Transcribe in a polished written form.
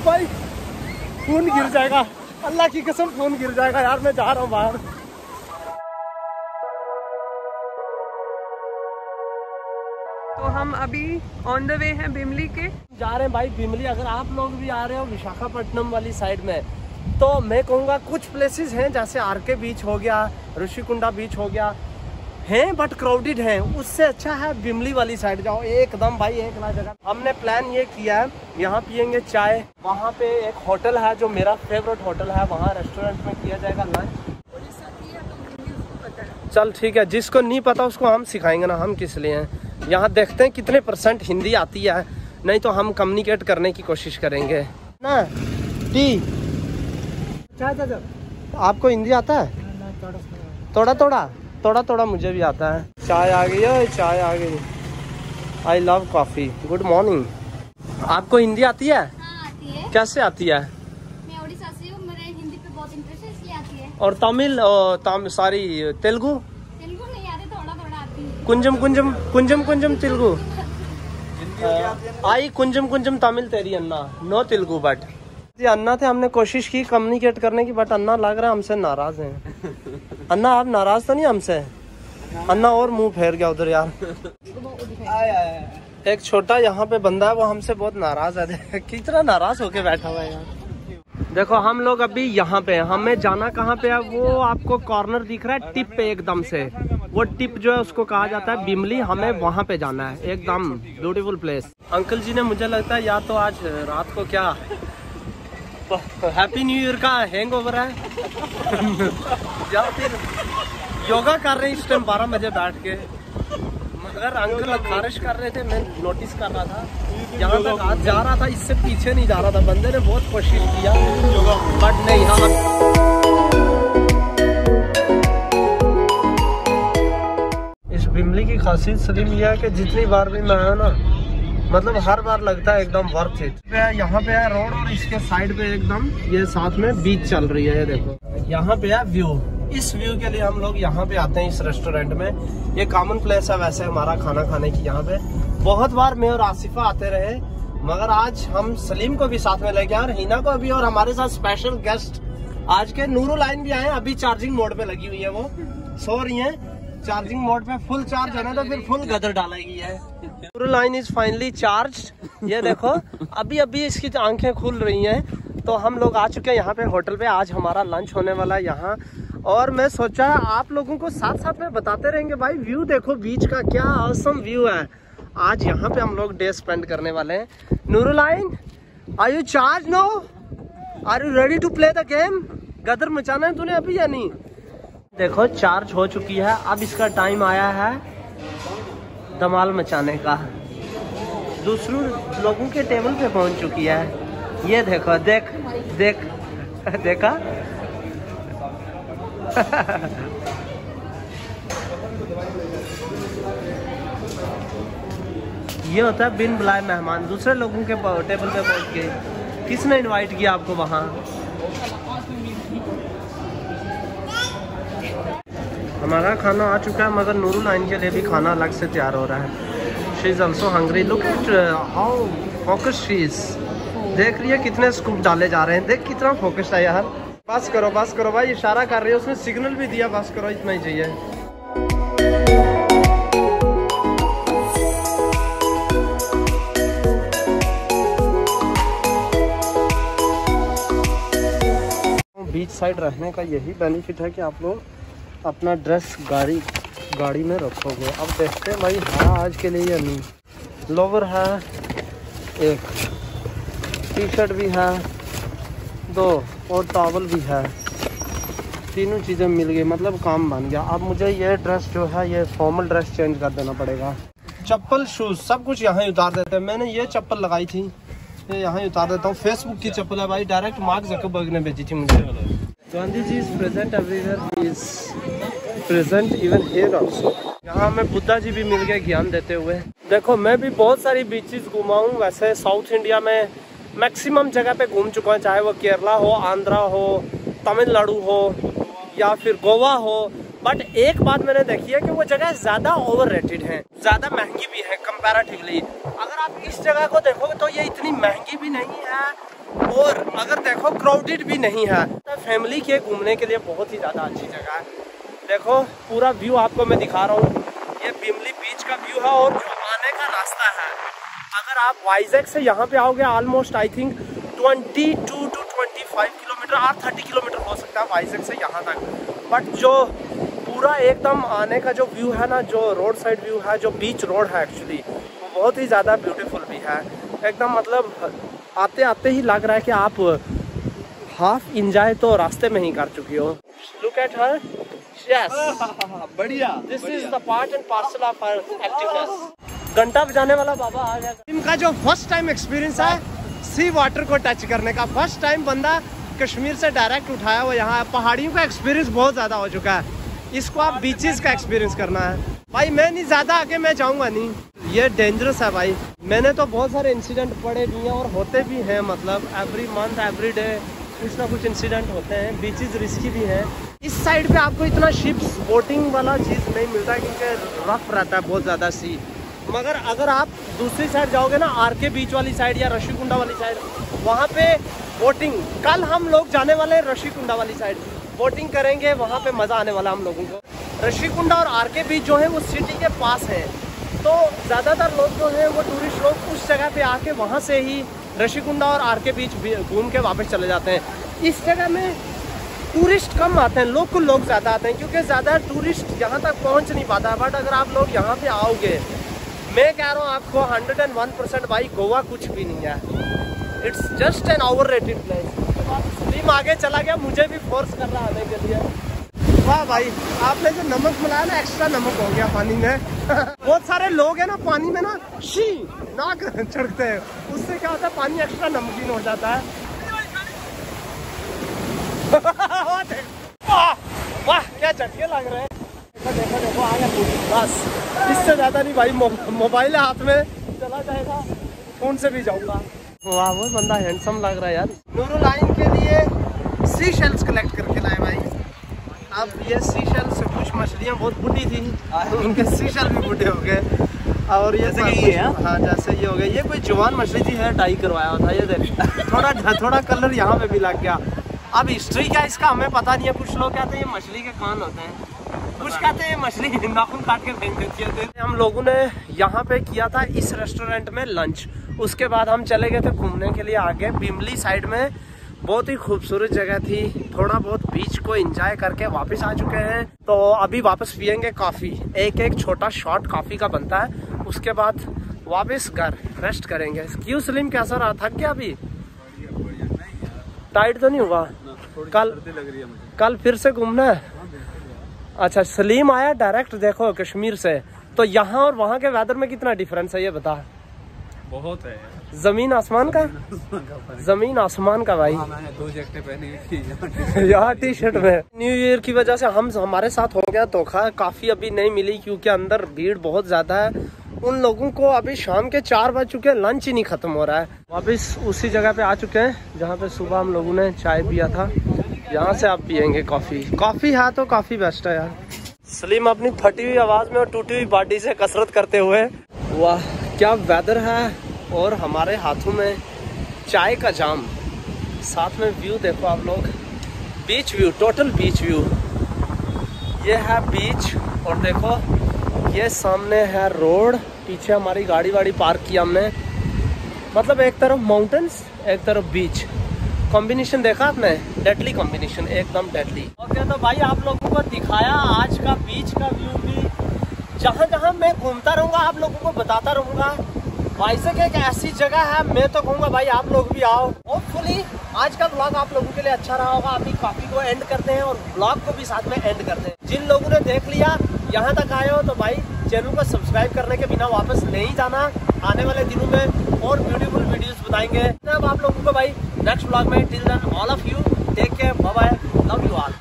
भाई खून गिर जाएगा, अल्लाह की कसम खून गिर जाएगा यार, मैं जा रहा हूँ बाहर। तो हम अभी ऑन द वे हैं बिमली के, जा रहे हैं भाई बिमली। अगर आप लोग भी आ रहे हो विशाखापट्टनम वाली साइड में, तो मैं कहूँगा कुछ प्लेसेस हैं जैसे आरके बीच हो गया, ऋषिकुंडा बीच हो गया, हैं बट क्राउडेड हैं। उससे अच्छा है बिमली वाली साइड जाओ, एकदम भाई एक नया जगह। हमने प्लान ये किया है, यहाँ पियेंगे चाय, वहाँ पे एक होटल है जो मेरा फेवरेट होटल है, वहाँ रेस्टोरेंट में किया जाएगा लंच। चल ठीक है, जिसको नहीं पता उसको हम सिखाएंगे ना, हम किस लिए हैं। यहाँ देखते हैं कितने % हिंदी आती है, नहीं तो हम कम्युनिकेट करने की कोशिश करेंगे ना। टी आपको हिंदी आता है? थोड़ा थोड़ा थोड़ा थोड़ा मुझे भी आता है। चाय आ गई है, चाय आ गई। I love coffee. Good morning. आपको हिंदी आती है? हाँ, आती है। कैसे आती है? मैं उड़ीसा से हूँ, मेरे हिंदी पे बहुत इंटरेस्ट है इसलिए आती है। और तमिल सॉरी तेलुगु? तेलुगु नहीं आती, थोड़ा थोड़ा आती है। कुंजम कुंजम कुंजम कुंजम तेलुगु। आई कुंजम कुंजम तमिल तेरी अन्ना, नो तेलुगु बट जी अन्ना थे। हमने कोशिश की कम्युनिकेट करने की, बट अन्ना लग रहा है हमसे नाराज हैं। अन्ना आप नाराज तो नहीं हमसे? अन्ना और मुंह फेर गया उधर यार। एक छोटा यहाँ पे बंदा है, वो हमसे बहुत नाराज है। कितना नाराज होके बैठा हुआ है यार। देखो हम लोग अभी यहाँ पे हैं, हमें जाना कहाँ पे है वो आपको कॉर्नर दिख रहा है टिप पे एकदम से, वो टिप जो है उसको कहा जाता है बिमली। हमें वहाँ पे जाना है, एकदम ब्यूटीफुल प्लेस। अंकल जी ने मुझे लगता है या तो आज रात को क्या हैप्पी न्यू ईयर का हैंगओवर है या फिर योगा कर रहे हैं इस टाइम 12 बजे बैठ के। मगर अंकल खारिश कर रहे थे, मैं नोटिस कर रहा था। यहाँ तक आज जा रहा था, इससे पीछे नहीं जा रहा था। बंदे ने बहुत कोशिश किया बट नहीं। हाँ इस बिमली की खासियत सलीम यह है कि जितनी बार भी मैं आया ना, मतलब हर बार लगता है एकदम वर्थ इट। यहाँ पे है रोड और इसके साइड पे एकदम ये साथ में बीच चल रही है। ये देखो यहाँ पे है व्यू। इस व्यू के लिए हम लोग यहाँ पे आते हैं इस रेस्टोरेंट में। ये कॉमन प्लेस है वैसे हमारा खाना खाने की। यहाँ पे बहुत बार मैं और आसिफा आते रहे, मगर आज हम सलीम को भी साथ में लेके आए, हिना को भी, और हमारे साथ स्पेशल गेस्ट आज के नूरुल आइन भी आए। अभी चार्जिंग मोड पे लगी हुई है, वो सो रही है। चार्जिंग मोड पे फुल चार्ज है ना तो फिर फुल गदर डालेगी है। Line is finally charged. ये देखो अभी अभी इसकी आंखें खुल रही हैं। तो हम लोग आ चुके हैं यहाँ पे होटल पे। आज हमारा लंच होने वाला है यहाँ, और मैं सोचा आप लोगों को साथ साथ में बताते रहेंगे। भाई व्यू देखो बीच का, क्या ऑसम व्यू है। आज यहाँ पे हम लोग डे स्पेंड करने वाले हैं। नूरुलाइन are you charge no? Are you ready to play the game? गदर मचाना है तूने अभी या नहीं? देखो चार्ज हो चुकी है। अब इसका टाइम आया है धमाल मचाने का। दूसरों लोगों के टेबल पे पहुंच चुकी है। ये देखो, देख देख देखा ये होता है बिन बुलाए मेहमान। दूसरे लोगों के टेबल पे पहुंच के। किसने इनवाइट किया आपको वहाँ? हमारा खाना आ चुका है, मगर नूरुल आइन के लिए भी खाना अलग से तैयार हो रहा है। She is also hungry. Look at how focus she is. देख रही है कितने स्कूप डाले जा रहे हैं। देख कितना फोकस है यार। बस करो भाई, इशारा कर रही है, उसने सिग्नल भी दिया बस करो, इतना ही चाहिए। बीच साइड रहने का यही बेनिफिट है कि आप लोग अपना ड्रेस गाड़ी में रखोगे। अब देखते हैं भाई हाँ आज के लिए या नहीं। लोवर है, एक टी शर्ट भी है, 2 और टॉवल भी है। तीनों चीज़ें मिल गई, मतलब काम बन गया। अब मुझे ये ड्रेस जो है, ये फॉर्मल ड्रेस चेंज कर देना पड़ेगा। चप्पल शूज़ सब कुछ यहाँ ही उतार देते हैं। मैंने ये चप्पल लगाई थी, ये यहाँ ही उतार देता हूँ। फेसबुक की चप्पल है भाई, डायरेक्ट मार्क जकरबर्ग ने भेजी थी मुझे। Gandhi ji is present everywhere, he is present even here also. यहाँ हमें बुद्धा जी भी मिल गए ज्ञान देते हुए। देखो मैं भी बहुत सारी बीचेस घुमा हूँ। वैसे साउथ इंडिया में मैक्सिमम जगह पे घूम चुका हूँ, चाहे वो केरला हो, आंध्रा हो, तमिलनाडु हो या फिर गोवा हो। बट एक बात मैंने देखी है कि वो जगह ज़्यादा ओवररेटेड है, ज़्यादा महंगी भी है कंपैरेटिवली। अगर आप इस जगह को देखोगे तो ये इतनी महंगी भी नहीं है और अगर देखो क्राउडेड भी नहीं है। तो फैमिली के घूमने के लिए बहुत ही ज़्यादा अच्छी जगह है। देखो पूरा व्यू आपको मैं दिखा रहा हूँ, ये बिमली बीच का व्यू है और जो आने का रास्ता है, अगर आप वाइजैक से यहाँ पे आओगे almost I think 22 to 25 kilometre और 30 किलोमीटर हो सकता है वाइजैक से यहाँ तक। बट जो पूरा एकदम आने का जो व्यू है ना, जो रोड साइड व्यू है, जो बीच रोड है एक्चुअली, वो बहुत ही ज़्यादा ब्यूटीफुल भी है एकदम। मतलब आते आते ही लग रहा है कि आप हाफ इंजॉय तो रास्ते में ही कर चुकी हो। लुक एट हर, यस बढ़िया। This is the part and parcel of her activeness. घंटा बजाने वाला बाबा आ गया। इनका जो फर्स्ट टाइम एक्सपीरियंस है सी वाटर को टच करने का, फर्स्ट टाइम बंदा कश्मीर से डायरेक्ट उठाया हुआ यहाँ। पहाड़ियों का एक्सपीरियंस बहुत ज़्यादा हो चुका है, इसको आप बीचेस का एक्सपीरियंस करना है। भाई मैं नहीं ज़्यादा आगे मैं जाऊँगा नहीं, ये डेंजरस है भाई। मैंने तो बहुत सारे इंसिडेंट पढ़े भी हैं और होते भी हैं, मतलब एवरी मंथ एवरी डे कुछ ना कुछ इंसिडेंट होते हैं। बीचेस रिस्की भी हैं। इस साइड पे आपको इतना शिप्स बोटिंग वाला चीज़ नहीं मिलता क्योंकि रफ रहता है बहुत ज़्यादा सी। मगर अगर आप दूसरी साइड जाओगे ना, आरके बीच वाली साइड या ऋषिकुंडा वाली साइड, वहाँ पे बोटिंग, कल हम लोग जाने वाले हैं ऋषिकुंडा वाली साइड, बोटिंग करेंगे, वहाँ पे मज़ा आने वाला हम लोगों को। ऋषिकुंडा और आरके बीच जो है वो सिटी के पास है, तो ज़्यादातर लोग जो हैं वो टूरिस्ट लोग उस जगह पे आके वहाँ से ही ऋषिकुंडा और आरके बीच घूम के वापस चले जाते हैं। इस जगह में टूरिस्ट कम आते हैं, लोकल लोग ज़्यादा आते हैं क्योंकि ज़्यादा टूरिस्ट यहाँ तक पहुँच नहीं पाता। बट अगर आप लोग यहाँ पे आओगे, मैं कह रहा हूँ आपको 101% भाई गोवा कुछ भी नहीं है। It's just an overrated place. Salim आगे चला गया, मुझे भी फोर्स कर रहा आने के लिए। वाह भाई, आपने जो नमक मिलाया ना, एक्स्ट्रा नमक हो गया पानी में। बहुत सारे लोग हैं ना पानी में ना शी नाक चढ़ते हैं, उससे क्या होता है पानी एक्स्ट्रा नमकीन हो जाता है। वाह क्या झटके लग रहे हैं। देखो देखो आ गया, बस इससे ज्यादा नहीं भाई। मोबाइल हाथ में चला जाएगा, फोन से भी जाऊंगा। वाह वो बंदा हैंडसम लग रहा है यार। नूरुलाइन के लिए सी शेल्स कलेक्ट करके लाए भाई। अब ये सी शेल्स से कुछ मछलियाँ बहुत बूढ़ी थी, उनके सी शेल भी बूढ़े हो गए। और ये हाँ जैसे ये हो गया, ये कोई जवान मछली थी है, डाई करवाया हुआ था। ये देख थोड़ा कलर यहाँ पे भी लग गया। अब हिस्ट्री क्या इसका हमें पता नहीं है। कुछ लोग कहते हैं ये मछली के कान होते हैं, कुछ कहते हैं मछली नाखून काट के फेंक देती है। हम लोगों ने यहाँ पे किया था इस रेस्टोरेंट में लंच, उसके बाद हम चले गए थे घूमने के लिए आगे बिमली साइड में। बहुत ही खूबसूरत जगह थी, थोड़ा बहुत बीच को एंजॉय करके वापस आ चुके हैं। तो अभी वापस पियेंगे कॉफ़ी, एक छोटा शॉट कॉफ़ी का बनता है, उसके बाद वापस घर रेस्ट करेंगे। क्यों सलीम, कैसा रहा, थक गया अभी? टाइट तो नहीं हुआ? कल फिर से घूमना है? अच्छा, सलीम आया डायरेक्ट देखो कश्मीर से, तो यहाँ और वहाँ के वेदर में कितना डिफरेंस है ये बता। बहुत है, जमीन आसमान का जमीन आसमान का भाई। मैंने 2 जैकेटें पहनी यहाँ टी शर्ट में। न्यू ईयर की वजह से हमारे साथ हो गया धोखा, काफी अभी नहीं मिली क्योंकि अंदर भीड़ बहुत ज्यादा है। उन लोगों को अभी शाम के 4 बज चुके हैं, लंच ही नहीं खत्म हो रहा है। वापिस उसी जगह पे आ चुके हैं जहाँ पे सुबह हम लोगों ने चाय पिया था। यहाँ से आप पियेंगे कॉफी है तो काफी बेस्ट है यार। सलीम अपनी फटी हुई आवाज में और टूटी हुई बॉडी से कसरत करते हुए। वाह क्या वेदर है, और हमारे हाथों में चाय का जाम, साथ में व्यू देखो आप लोग, beach view, total beach view. ये है बीच और देखो ये सामने है रोड, पीछे हमारी गाड़ी वाड़ी पार्क किया हमने। मतलब एक तरफ माउंटेन्स एक तरफ बीच, कॉम्बिनेशन देखा आपने, डेडली कॉम्बिनेशन, एकदम डेडली। ओके तो भाई आप लोगों को दिखाया आज का बीच का व्यू भी। जहाँ जहाँ मैं घूमता रहूँगा आप लोगों को बताता रहूँगा। वाइजैक एक ऐसी जगह है, मैं तो कहूँगा भाई आप लोग भी आओ। होपफुली आज का ब्लॉग आप लोगों के लिए अच्छा रहा होगा। अभी कॉफी को एंड करते हैं और ब्लॉग को भी साथ में एंड करते हैं। जिन लोगों ने देख लिया यहाँ तक आए हो तो भाई चैनल को सब्सक्राइब करने के बिना वापस नहीं जाना। आने वाले दिनों में और ब्यूटीफुल वीडियोस बताएंगे अब आप लोगों को भाई नेक्स्ट ब्लॉग में। Till then all of you take care, bye bye, love you all.